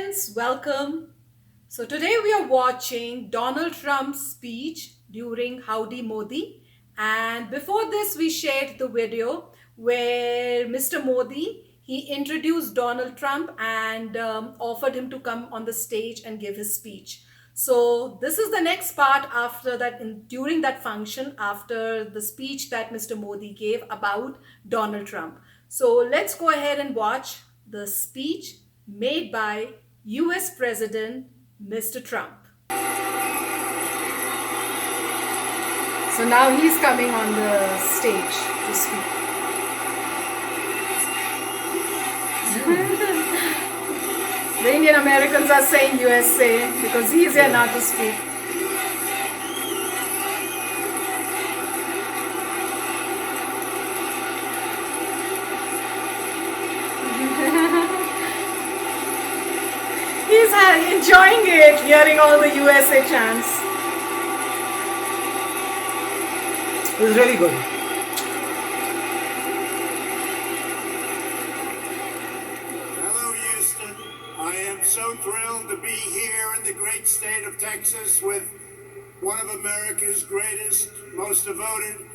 friends, welcome. So today we are watching Donald Trump's speech during Howdy Modi. And before this, we shared the video where Mr. Modi he introduced Donald Trump and offered him to come on the stage and give his speech. So this is the next part after that during that function after the speech that Mr. Modi gave about Donald Trump. So let's go ahead and watch the speech made by US President Mr. Trump. So now he's coming on the stage to speak. The Indian Americans are saying USA because he's here now to speak. He's enjoying it, hearing all the USA chants. It was really good. Hello, Houston. I am so thrilled to be here in the great state of Texas with one of America's greatest, most devoted,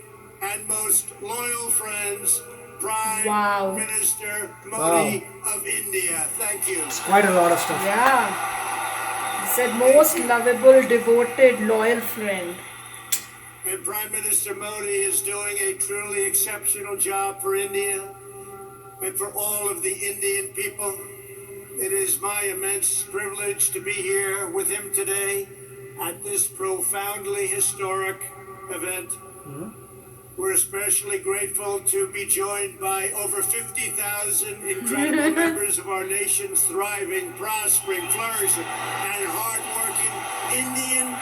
and most loyal friends, Prime Minister Modi of India. Thank you. It's quite a lot of stuff. Yeah. He said most lovable, devoted, loyal friend. And Prime Minister Modi is doing a truly exceptional job for India and for all of the Indian people. It is my immense privilege to be here with him today at this profoundly historic event. We're especially grateful to be joined by over 50,000 incredible members of our nation's thriving, prospering, flourishing, and hardworking Indian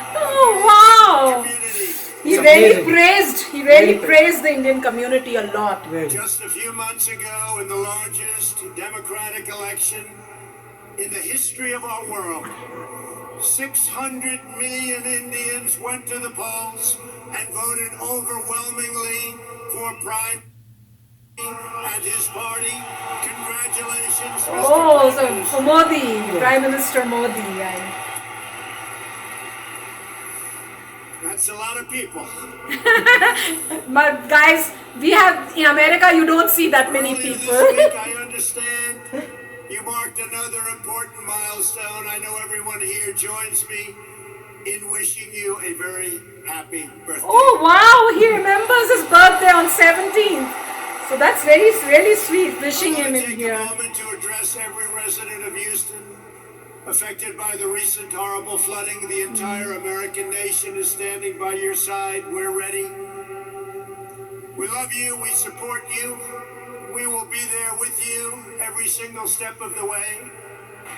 community. He really praised the Indian community a lot. Just a few months ago, in the largest democratic election in the history of our world, 600 million Indians went to the polls and voted overwhelmingly for Prime and his party. Congratulations, Mr. So for Modi, Prime Minister Modi. That's a lot of people. But guys, we have in America, you don't see that many Earlier people. this week, I understand you marked another important milestone. I know everyone here joins me in wishing you a very happy birthday. Oh wow, he remembers his birthday on 17th. So that's really sweet, wishing him in Take here. a moment to address every resident of Houston affected by the recent horrible flooding. The entire American nation is standing by your side. We're ready. We love you. We support you. We will be there with you every single step of the way.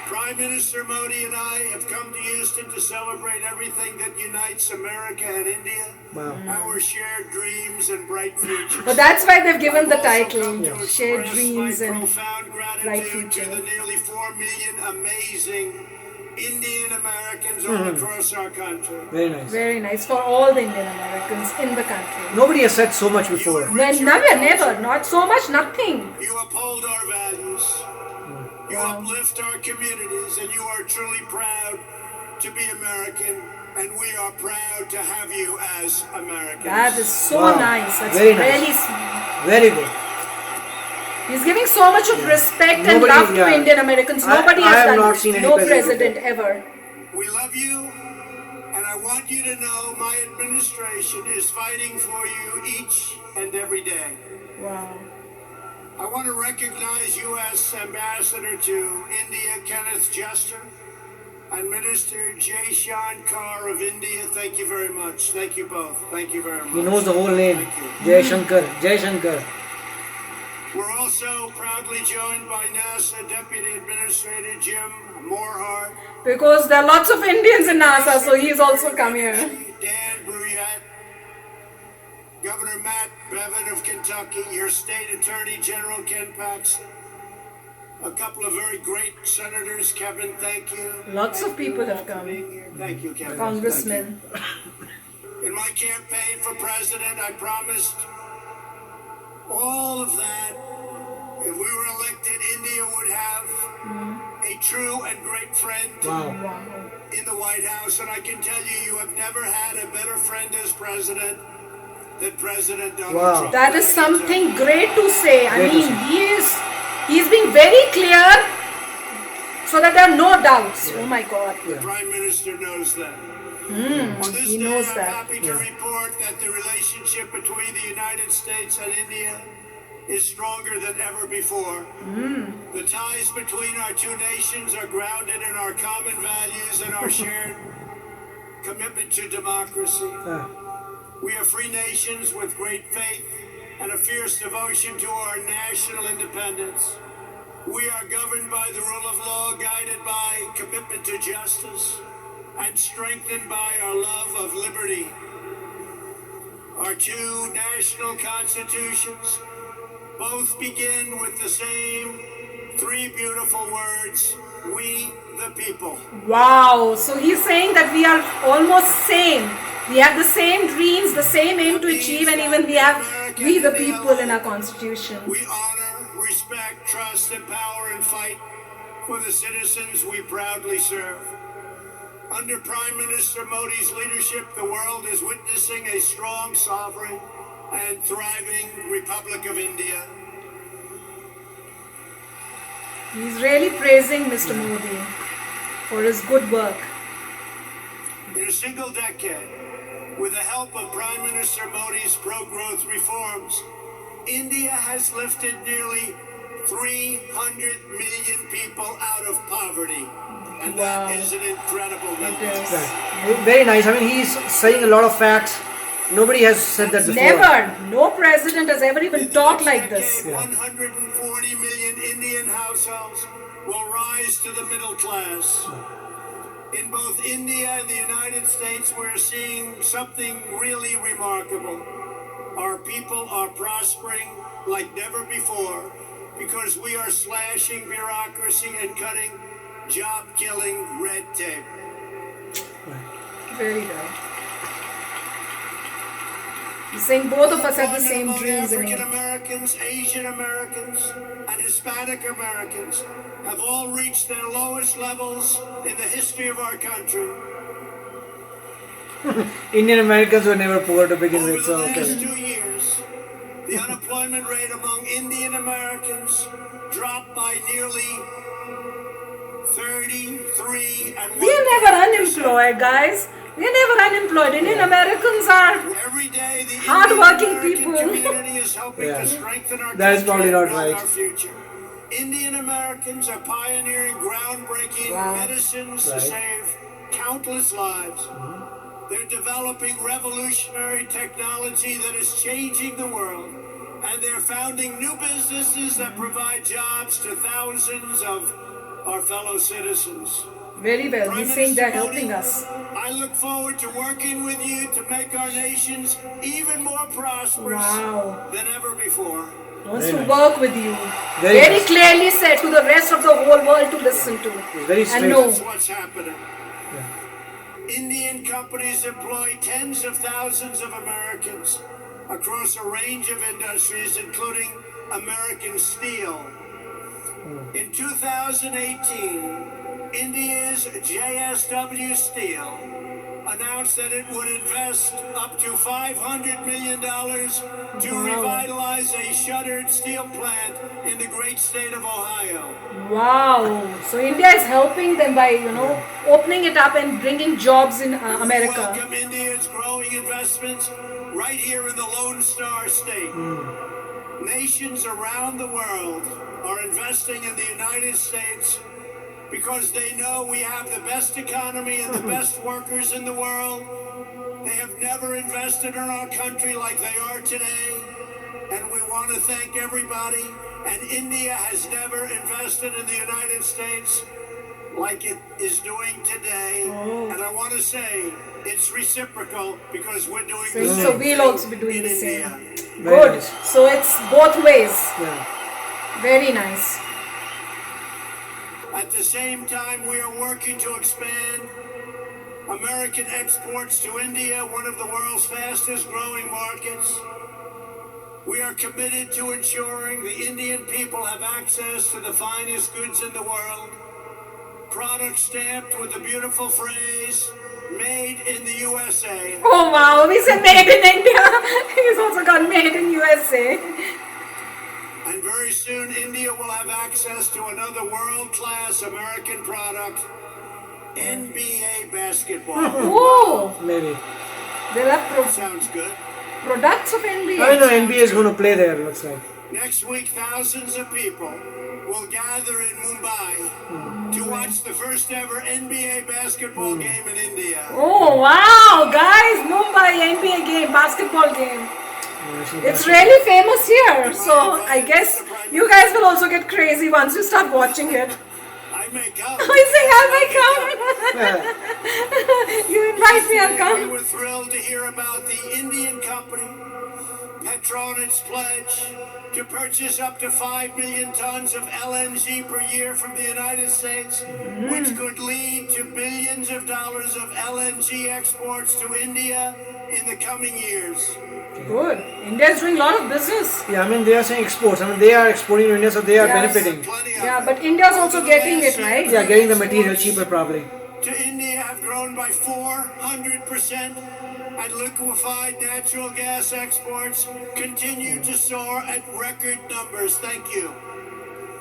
Prime Minister Modi and I have come to Houston to celebrate everything that unites America and India, our shared dreams and bright futures. But that's why they've given the I've also title, come to Shared express Dreams my and profound Bright gratitude to Future. the nearly 4 million amazing Indian Americans all across our country. Very nice. Very nice for all the Indian Americans in the country. Nobody has said so much before. Never, not so much, nothing. You uphold our values. You uplift our communities, and you are truly proud to be American, and we are proud to have you as Americans. That is so Wow. nice. That's Very really nice. sweet. Very good. He's giving so much of respect and love to Indian Americans. Nobody I has have done not this. seen any No president president ever. We love you, and I want you to know my administration is fighting for you each and every day. Wow. I want to recognize U.S. Ambassador to India, Kenneth Jester, and Minister Jay Shankar of India. Thank you very much. Thank you both. Thank you very much. He knows the whole name. Thank you. Jai Shankar. Jai Shankar. We're also proudly joined by NASA Deputy Administrator Jim Morehart. Because there are lots of Indians in NASA, so he's also come here. Dan Bruyette, Governor Matt Bevin of Kentucky, your State Attorney General Ken Paxton, a couple of very great senators. Kevin, thank you. Lots of people have come. Thank you, Kevin. Congressmen. In my campaign for president, I promised all of that. If we were elected, India would have a true and great friend Wow. in the White House, and I can tell you, you have never had a better friend as president than President Donald Wow. Trump. That is something great to say. I Great to mean, he's being very clear so that there are no doubts. Oh my God. The Prime Minister knows that. On this He day, knows I'm that. happy to report that the relationship between the United States and India is stronger than ever before. The ties between our two nations are grounded in our common values and our shared commitment to democracy. We are free nations with great faith and a fierce devotion to our national independence. We are governed by the rule of law, guided by commitment to justice, and strengthened by our love of liberty. Our two national constitutions both begin with the same three beautiful words: we the people. Wow. So he's saying that we are almost same. We have the same dreams, the same aim to achieve, and even we the people in our constitution. We honor, respect, trust, empower, and fight for the citizens we proudly serve. Under Prime Minister Modi's leadership, the world is witnessing a strong, sovereign, and thriving Republic of India. He's really praising Mr. Modi for his good work. In a single decade, with the help of Prime Minister Modi's pro-growth reforms, India has lifted nearly 300 million people out of poverty. And Wow. that is an incredible number. It is. Right. Very nice. I mean, he's saying a lot of facts. Nobody has said that before. Never. No president has ever even In the talked next like this. decade, 140 million Indian households will rise to the middle class. In both India and the United States, we're seeing something really remarkable. Our people are prospering like never before because we are slashing bureaucracy and cutting job-killing red tape. Very good. He's saying both of us have the same Among dreams in African him. Americans, Asian Americans, and Hispanic Americans have all reached their lowest levels in the history of our country. Indian Americans were never poor to begin Over with, the so last okay. 2 years, the unemployment rate among Indian Americans dropped by nearly 33 and We are never unemployed, guys. We are never unemployed. Indian Americans are Every day, the hardworking Indian American people. community is helping to strengthen our That is country probably and not build right. our future. Indian Americans are pioneering groundbreaking medicines to save countless lives. They're developing revolutionary technology that is changing the world. And they're founding new businesses that provide jobs to thousands of our fellow citizens. very well. Prime He's saying they're Minister helping Modi, us. I look forward to working with you to make our nations even more prosperous Wow. than ever before. Wants Very to nice. work with you. Very Very nice. clearly said to the rest of the whole world to listen to. It's very And straight. know. That's what's happening. Indian companies employ tens of thousands of Americans across a range of industries, including American steel. In 2018, India's JSW Steel announced that it would invest up to $500 million to revitalize a shuttered steel plant in the great state of Ohio. Wow. So India is helping them by, opening it up and bringing jobs in We America. welcome India's growing investments right here in the Lone Star State. Nations around the world are investing in the United States because they know we have the best economy and the best workers in the world. They have never invested in our country like they are today. And we want to thank everybody. And India has never invested in the United States like it is doing today. And I want to say it's reciprocal because we're doing the same So we'll also be thing doing in the same. India. Very Good. nice. So it's both ways. Yeah. Very nice. At the same time, we are working to expand American exports to India, one of the world's fastest growing markets. We are committed to ensuring the Indian people have access to the finest goods in the world product stamped with the beautiful phrase, made in the USA. Oh wow, we say made in India. He's also got made in USA. And very soon, India will have access to another world-class American product, NBA basketball. Oh, Maybe. they'll have Sounds good. products of NBA. I know NBA is going to play there, looks like. Next week, thousands of people will gather in Mumbai to watch the first ever NBA basketball game in India. Oh wow, guys, Mumbai NBA game, basketball game. It's really famous here. So I guess you guys will also get crazy once you start watching it. I may come. I say, I may come. You invite me, I'll We come. were thrilled to hear about the Indian company Petronit's pledge to purchase up to 5 million tons of LNG per year from the United States, which could lead to billions of dollars of LNG exports to India in the coming years. Good. India is doing a lot of business. Yeah, I mean, they are saying exports. I mean, they are exporting to India, so they are Yes. benefiting. Plenty of Yeah, it. but India's also getting it, right? Yeah, getting the material cheaper, probably. To India have grown by 400%, and liquefied natural gas exports continue to soar at record numbers. Thank you.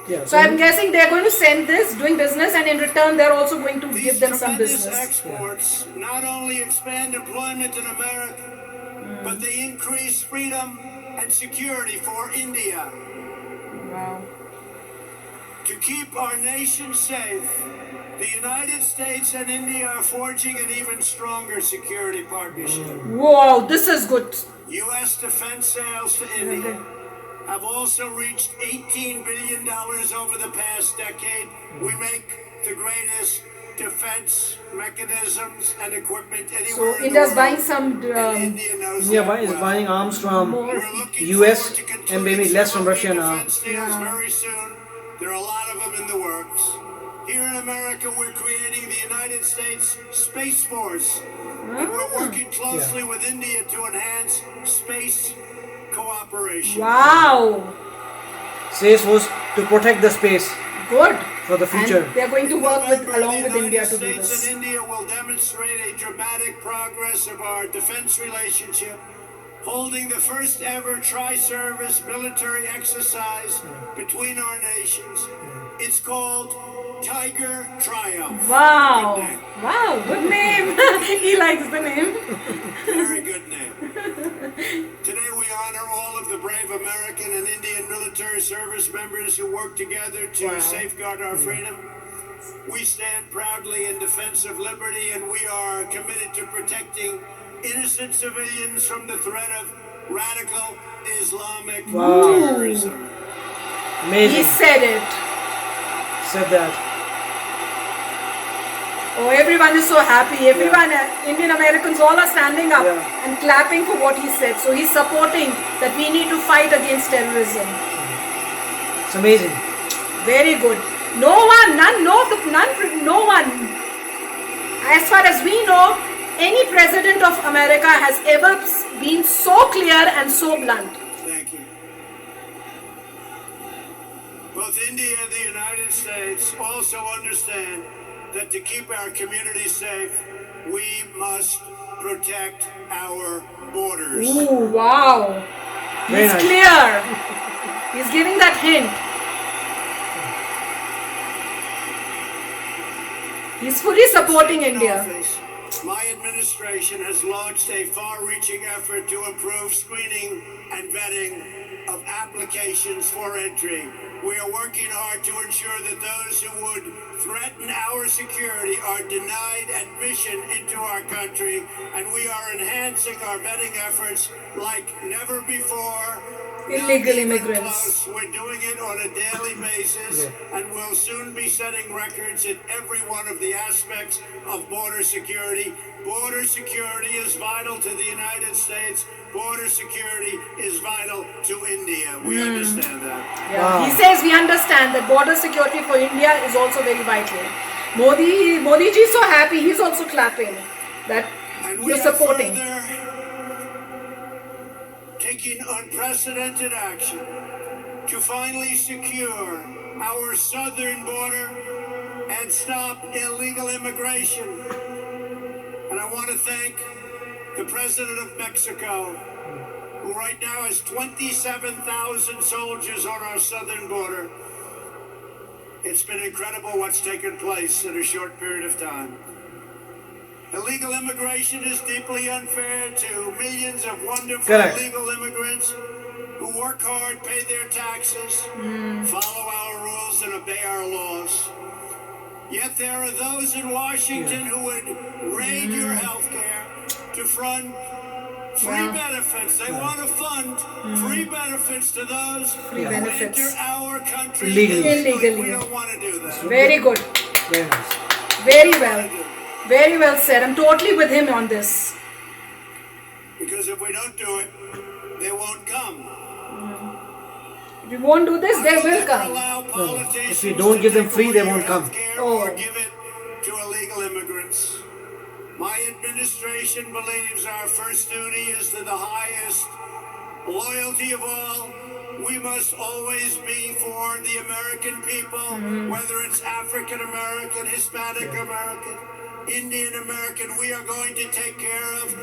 Yeah, So I'm guessing they're going to send this, doing business, and in return they're also going to These give them some tremendous business. exports not only expand employment in America, but they increase freedom and security for India. Wow. To keep our nation safe, the United States and India are forging an even stronger security partnership. Wow, this is good. U.S. defense sales to India have also reached $18 billion over the past decade. We make the greatest defense mechanisms and equipment So anywhere in the India's world. buying some. And India knows India that is well. buying arms from More. We're looking US forward to and concluding maybe less from several Russia big now. defense deals Yeah. very soon. There are a lot of them in the works. Here in America, we're creating the United States Space Force. And we're working closely with India to enhance space cooperation. Wow. Space Force to protect the space Good. for the future. And they're going to work with November, along the with United India to do States this. and India will demonstrate a dramatic progress of our defense relationship, holding the first ever tri-service military exercise between our nations. It's called Tiger Triumph. Wow. Good name. Wow, good name. He likes the name. Very good name. Today we honor all of the brave American and Indian military service members who work together to safeguard our freedom. We stand proudly in defense of liberty, and we are committed to protecting innocent civilians from the threat of radical Islamic terrorism. He Amazing. said it. Said that. Oh, everyone is so happy. Everyone, Indian Americans, all are standing up Yeah. and clapping for what he said. So he's supporting that we need to fight against terrorism. It's amazing. Very good. No one, no one, as far as we know, any president of America has ever been so clear and so blunt. Thank you. Both India and the United States also understand that to keep our communities safe, we must protect our borders. Ooh, wow. Very He's nice. clear. He's giving that hint. He's fully supporting In India. office, my administration has launched a far-reaching effort to improve screening and vetting of applications for entry. We are working hard to ensure that those who would threaten our security are denied admission into our country, and we are enhancing our vetting efforts like never before. Illegal Not even immigrants. close. We're doing it on a daily basis, and we'll soon be setting records in every one of the aspects of border security. Border security is vital to the United States. Border security is vital to India. We understand that. Yeah. Wow. He says we understand that border security for India is also very vital. Modiji is so happy. He's also clapping that And we you're are supporting. further taking unprecedented action to finally secure our southern border and stop illegal immigration. And I want to thank the President of Mexico, who right now has 27,000 soldiers on our southern border. It's been incredible what's taken place in a short period of time. Illegal immigration is deeply unfair to millions of wonderful Correct. legal immigrants who work hard, pay their taxes, follow our rules, and obey our laws. Yet there are those in Washington who would raid your health care to fund free benefits. They want to fund free benefits to those who benefits. enter our country Illegally. We don't want to do that. Very good. Very nice. Very well. Very well said. I'm totally with him on this. Because if we don't do it, they won't come. If we won't do this, they will come. If we don't give them free, they won't come. Or give it to illegal immigrants. My administration believes our first duty is to the highest loyalty of all. We must always be for the American people, whether it's African American, Hispanic American, Indian American. We are going to take care of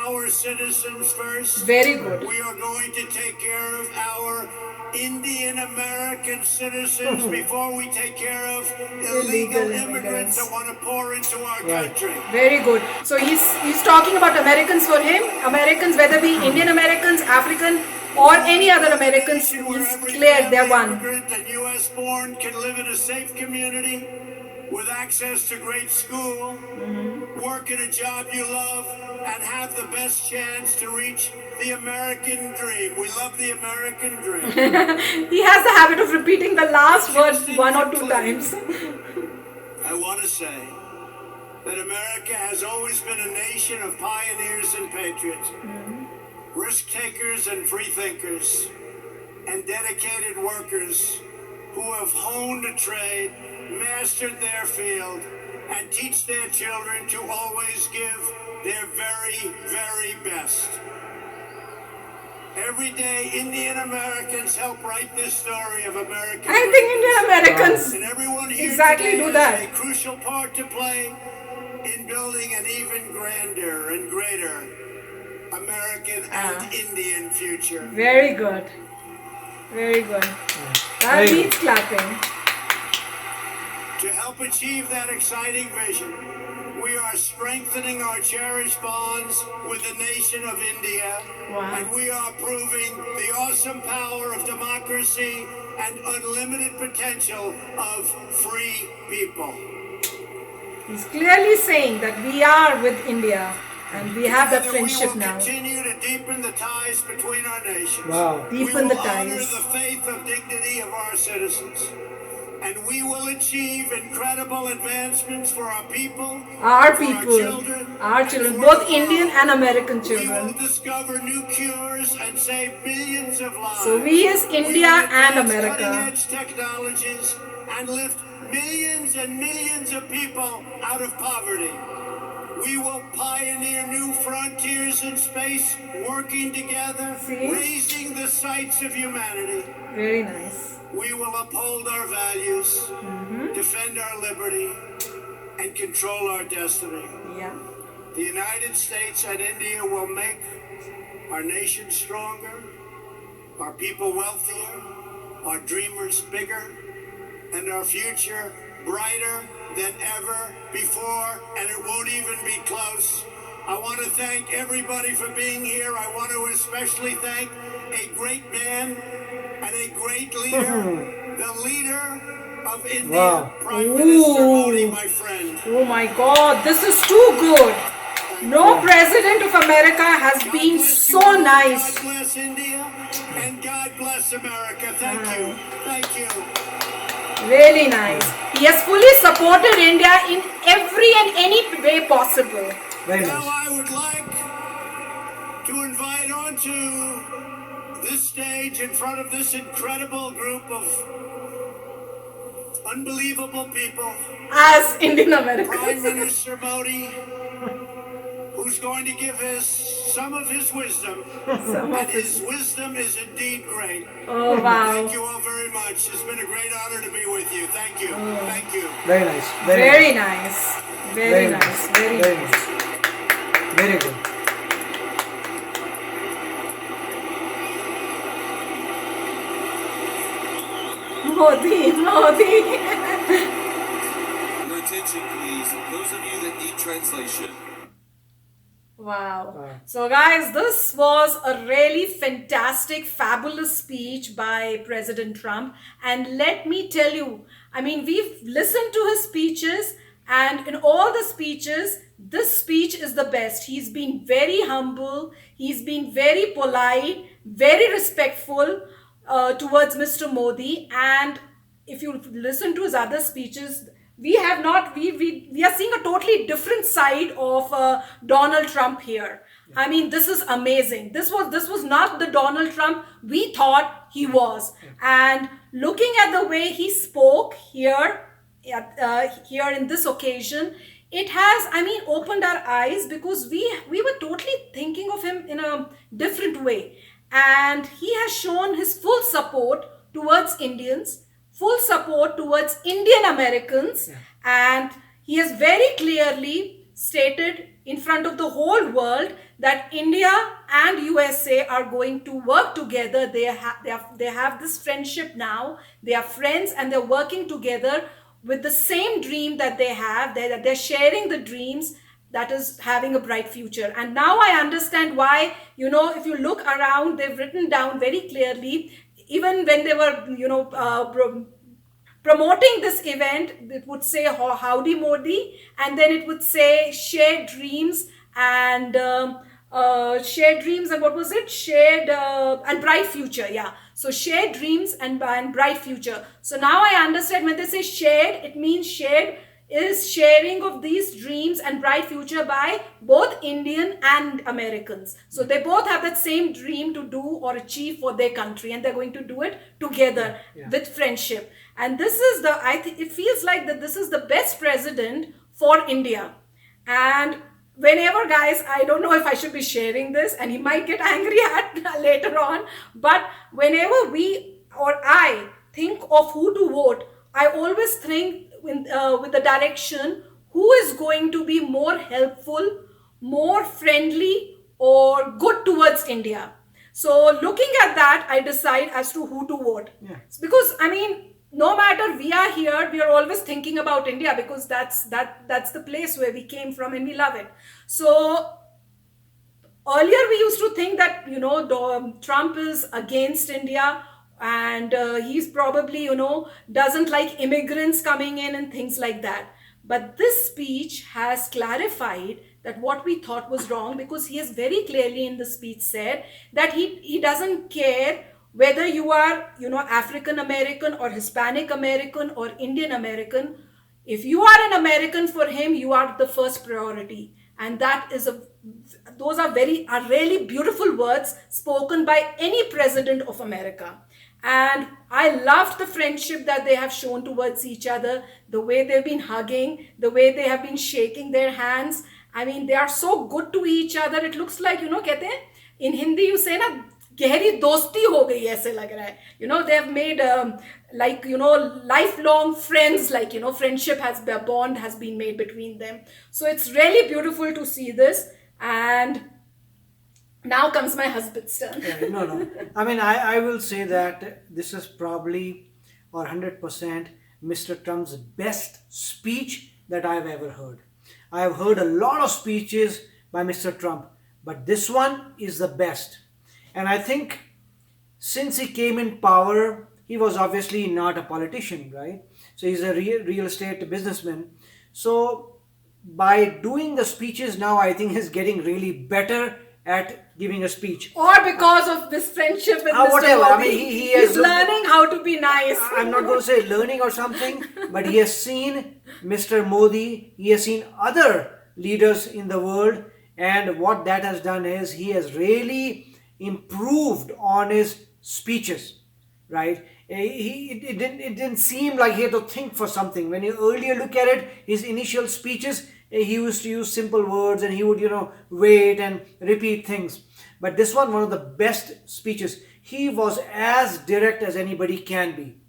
our citizens first. Very good. We are going to take care of our Indian American citizens before we take care of illegal immigrants that want to pour into our country. Very good. So he's talking about Americans for him. Americans, whether be Indian Americans, African, or any other Americans, he's clear they're one. Immigrant and U.S. born can live in a safe community with access to great school, work in a job you love, and have the best chance to reach the American dream. We love the American dream. He has the habit of repeating the last word one or two times. I want to say that America has always been a nation of pioneers and patriots, risk takers and free thinkers, and dedicated workers who have honed a trade, mastered their field, and teach their children to always give their very, very best. Every day, Indian Americans help write this story of American. I think Indian Americans And everyone here exactly today do that. has a crucial part to play in building an even grander and greater American and Indian future. Very good. Very good. That Very needs clapping. To help achieve that exciting vision, we are strengthening our cherished bonds with the nation of India. Wow. And we are proving the awesome power of democracy and unlimited potential of free people. He's clearly saying that we are with India and we have that Together friendship we will now. continue to deepen the ties between our nations. Wow. Deepen we the will honor ties. the faith of dignity of our citizens. And we will achieve incredible advancements for our people, Our for people, our and children, for both the Indian world. and American We will children. discover new cures and save millions of lives. So we is We will India and advance America. cutting-edge technologies and lift millions and millions of people out of poverty. We will pioneer new frontiers in space, working together, See? raising the sights of humanity. Very nice. We will uphold our values, defend our liberty, and control our destiny. Yeah. The United States and India will make our nation stronger, our people wealthier, our dreamers bigger, and our future brighter than ever before, and it won't even be close. I want to thank everybody for being here. I want to especially thank a great man and a great leader, the leader of India, Wow. Prime Minister Modi, Ooh. my friend. Oh my God, this is too good. No president of America has God been bless so you all. nice. God bless India, and God bless America. Thank you. Thank you. Really nice. He has fully supported India in every and any way possible. Very Now nice. I would like to invite onto this stage in front of this incredible group of unbelievable people, As Indian Prime Americans. Minister Modi, who's going to give his some of his wisdom, Some and of his it. wisdom is indeed great. Oh, Thank wow. you all very much. It's been a great honor to be with you. Thank you. Thank you. Very nice. Very Very nice. nice. Very Very nice. nice. Very Very nice. nice. Very good. Modi, Modi. Your attention, please. Those of you that need translation. Wow. Wow. So, guys, this was a really fantastic, fabulous speech by President Trump. And let me tell you, I mean, we've listened to his speeches, and in all the speeches, this speech is the best. He's been very humble, he's been very polite, very respectful towards Mr. Modi. And if you listen to his other speeches, we have not we are seeing a totally different side of Donald Trump here. I mean, this is amazing. This was not the Donald Trump we thought he was. And looking at the way he spoke here here in this occasion, it has, I mean, opened our eyes, because we were totally thinking of him in a different way. And he has shown his full support towards Indians, full support towards Indian Americans. And he has very clearly stated in front of the whole world that India and USA are going to work together. They have this friendship now. They are friends, and they're working together with the same dream that they have. They're sharing the dreams, that is having a bright future. And now I understand why, if you look around, they've written down very clearly, even when they were, promoting this event, it would say Howdy Modi, and then it would say shared dreams and shared dreams, and what was it? Shared and bright future. Yeah. So shared dreams and bright future. So now I understand, when they say shared, it means shared is sharing of these dreams and bright future by both Indian and Americans. So they both have that same dream to do or achieve for their country, and they're going to do it together with friendship. And this is I think it feels like that this is the best president for India. And whenever, guys, I don't know if I should be sharing this, and he might get angry at later on, but whenever we or I think of who to vote, I always think with the direction who is going to be more helpful, more friendly, or good towards India. So looking at that, I decide as to who to vote. Because, I mean, no matter we are here, we are always thinking about India, because that's the place where we came from and we love it. So earlier we used to think that, Trump is against India, and he's probably, doesn't like immigrants coming in and things like that. But this speech has clarified that what we thought was wrong, because he has very clearly in the speech said that he doesn't care whether you are, African American or Hispanic American or Indian American. If you are an American, for him, you are the first priority. And those are really beautiful words spoken by any president of America. And I loved the friendship that they have shown towards each other, the way they've been hugging, the way they have been shaking their hands. I mean, they are so good to each other. It looks like, कहते हैं, in Hindi you say ना, गहरी दोस्ती हो गई ऐसे लग रहा है. They have made lifelong friends, friendship bond has been made between them. So it's really beautiful to see this. And now comes my husband's turn. No. I mean, I will say that this is probably, or 100%, Mr. Trump's best speech that I've ever heard. I have heard a lot of speeches by Mr. Trump, but this one is the best. And I think since he came in power, he was obviously not a politician, right? So he's a real estate businessman. So by doing the speeches now, I think he's getting really better at giving a speech. Or because of this friendship with Mr. Whatever. Modi, I mean, he's learning how to be nice. I'm not going to say learning or something, but he has seen Mr. Modi, he has seen other leaders in the world, and what that has done is he has really improved on his speeches, right? It didn't seem like he had to think for something. When you earlier look at it, his initial speeches he used to use simple words and he would, wait and repeat things. But this one of the best speeches. He was as direct as anybody can be.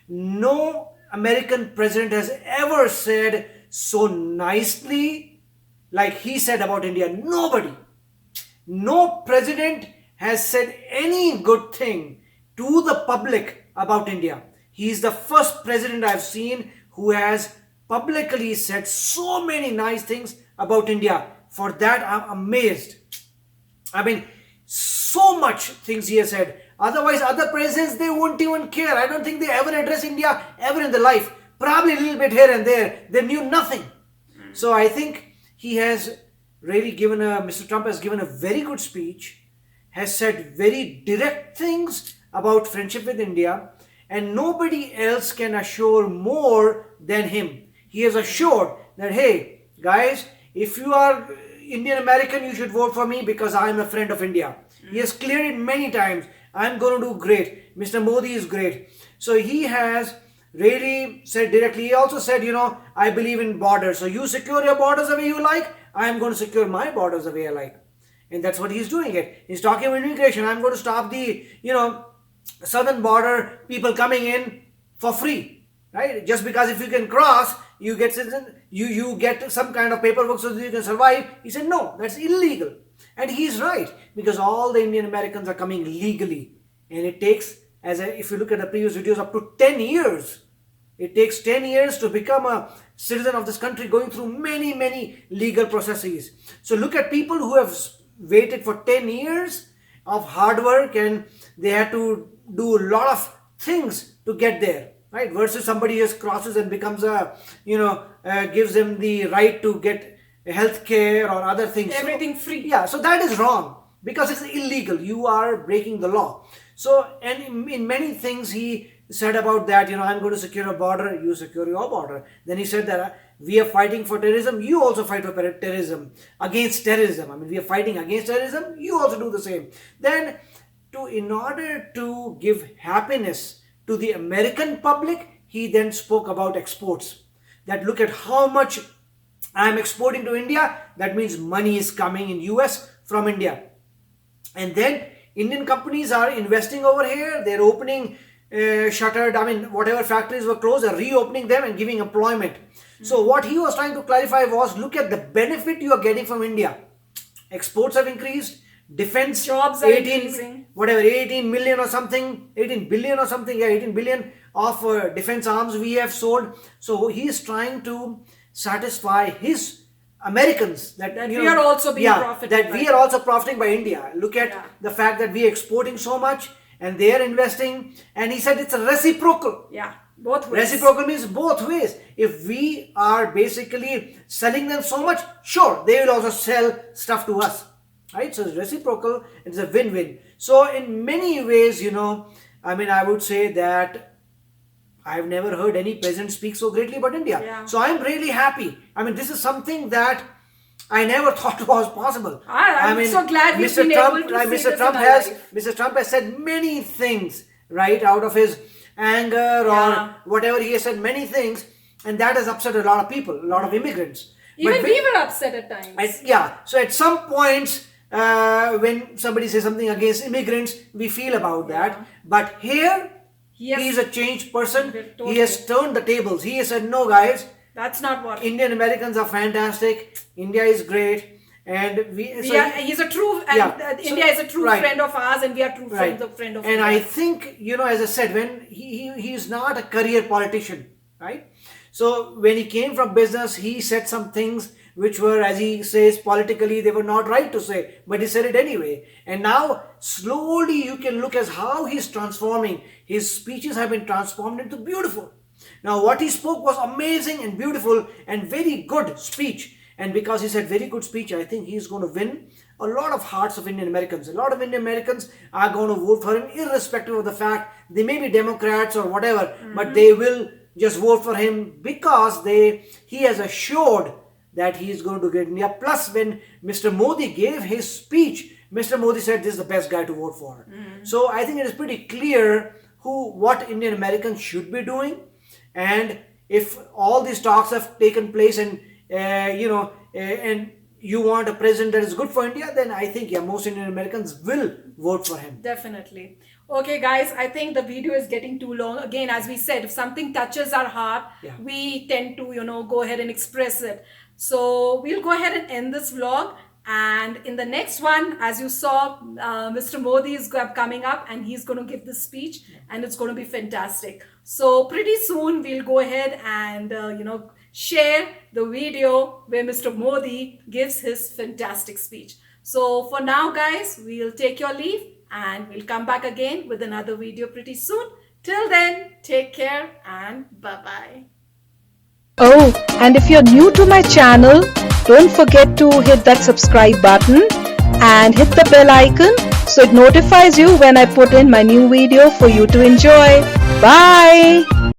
No American president has ever said so nicely like he said about India. Nobody. No president has said any good thing to the public about India. He is the first president I've seen who has publicly said so many nice things about India. For that, I'm amazed. I mean, so much things he has said. Otherwise, other presidents, they won't even care. I don't think they ever address India ever in their life. Probably a little bit here and there. They knew nothing. So I think he has really Mr. Trump has given a very good speech, has said very direct things about friendship with India, and nobody else can assure more than him. He has assured that, hey, guys, if you are Indian American, you should vote for me because I am a friend of India. He has cleared it many times. I'm going to do great. Mr. Modi is great. So he has really said directly. He also said, I believe in borders. So you secure your borders the way you like. I am going to secure my borders the way I like. And that's what he's doing it. He's talking about immigration. I'm going to stop the, southern border people coming in for free. Right? Just because if you can cross, you get citizen, you get some kind of paperwork so that you can survive. He said, no, that's illegal. And he's right, because all the Indian Americans are coming legally. And it takes, if you look at the previous videos, up to 10 years. It takes 10 years to become a citizen of this country, going through many, many legal processes. So look at people who have waited for 10 years of hard work and they had to do a lot of things to get there. Right? Versus somebody who just crosses and becomes gives them the right to get health care or other things. Everything free. Yeah, so that is wrong because it's illegal. You are breaking the law. So, and in many things he said about that, I'm going to secure a border, you secure your border. Then he said that we are fighting for terrorism, you also fight for terrorism, against terrorism. I mean, we are fighting against terrorism, you also do the same. Then, in order to give happiness to the American public, he then spoke about exports. That look at how much I am exporting to India, that means money is coming in US from India. And then Indian companies are investing over here, they're opening shuttered, whatever factories were closed, they're reopening them and giving employment. So what he was trying to clarify was, look at the benefit you are getting from India. Exports have increased, defense jobs are increasing. 18 million or something, 18 billion or something, 18 billion of defense arms we have sold. So he is trying to satisfy his Americans that we are also being profiting. That we are also profiting by India. Look at the fact that we are exporting so much and they are investing. And he said it's a reciprocal. Yeah, both ways. Reciprocal means both ways. If we are basically selling them so much, sure, they will also sell stuff to us. Right? So it's reciprocal. It's a win-win. So in many ways, I would say that I've never heard any president speak so greatly about India. Yeah. So I'm really happy. This is something that I never thought was possible. I'm so glad we've been able to see this in our life. Mr. Trump has said many things, right, out of his anger or whatever. He has said many things, and that has upset a lot of people, a lot of immigrants. Even we were upset at times. So at some points, when somebody says something against immigrants, we feel about that. But here, he is a changed person. Totally. He has turned the tables. He has said, no guys, that's not what. Indian Americans are fantastic. India is great. And he's a true, India is a true friend of ours, and we are true friend of and India. I think, as I said, when he is not a career politician, right? So when he came from business, he said some things which were, as he says, politically, they were not right to say, but he said it anyway. And now, slowly you can look as how he's transforming. His speeches have been transformed into beautiful. Now, what he spoke was amazing and beautiful and very good speech. And because he said very good speech, I think he's going to win a lot of hearts of Indian Americans. A lot of Indian Americans are going to vote for him, irrespective of the fact they may be Democrats or whatever, but they will just vote for him because he has assured that he is going to get India. Plus, when Mr. Modi gave his speech, Mr. Modi said this is the best guy to vote for. So I think it is pretty clear what Indian Americans should be doing. And if all these talks have taken place and and you want a president that is good for India, then I think, yeah, most Indian Americans will vote for him. Definitely. Okay, guys, I think the video is getting too long. Again, as we said, if something touches our heart, Yeah. we tend to, go ahead and express it. So we'll go ahead and end this vlog. And in the next one, as you saw, Mr. Modi is coming up and he's going to give this speech and it's going to be fantastic. So pretty soon we'll go ahead and, share the video where Mr. Modi gives his fantastic speech. So for now, guys, we'll take your leave and we'll come back again with another video pretty soon. Till then, take care and bye-bye. Oh, and if you're new to my channel, don't forget to hit that subscribe button and hit the bell icon so it notifies you when I put in my new video for you to enjoy. Bye!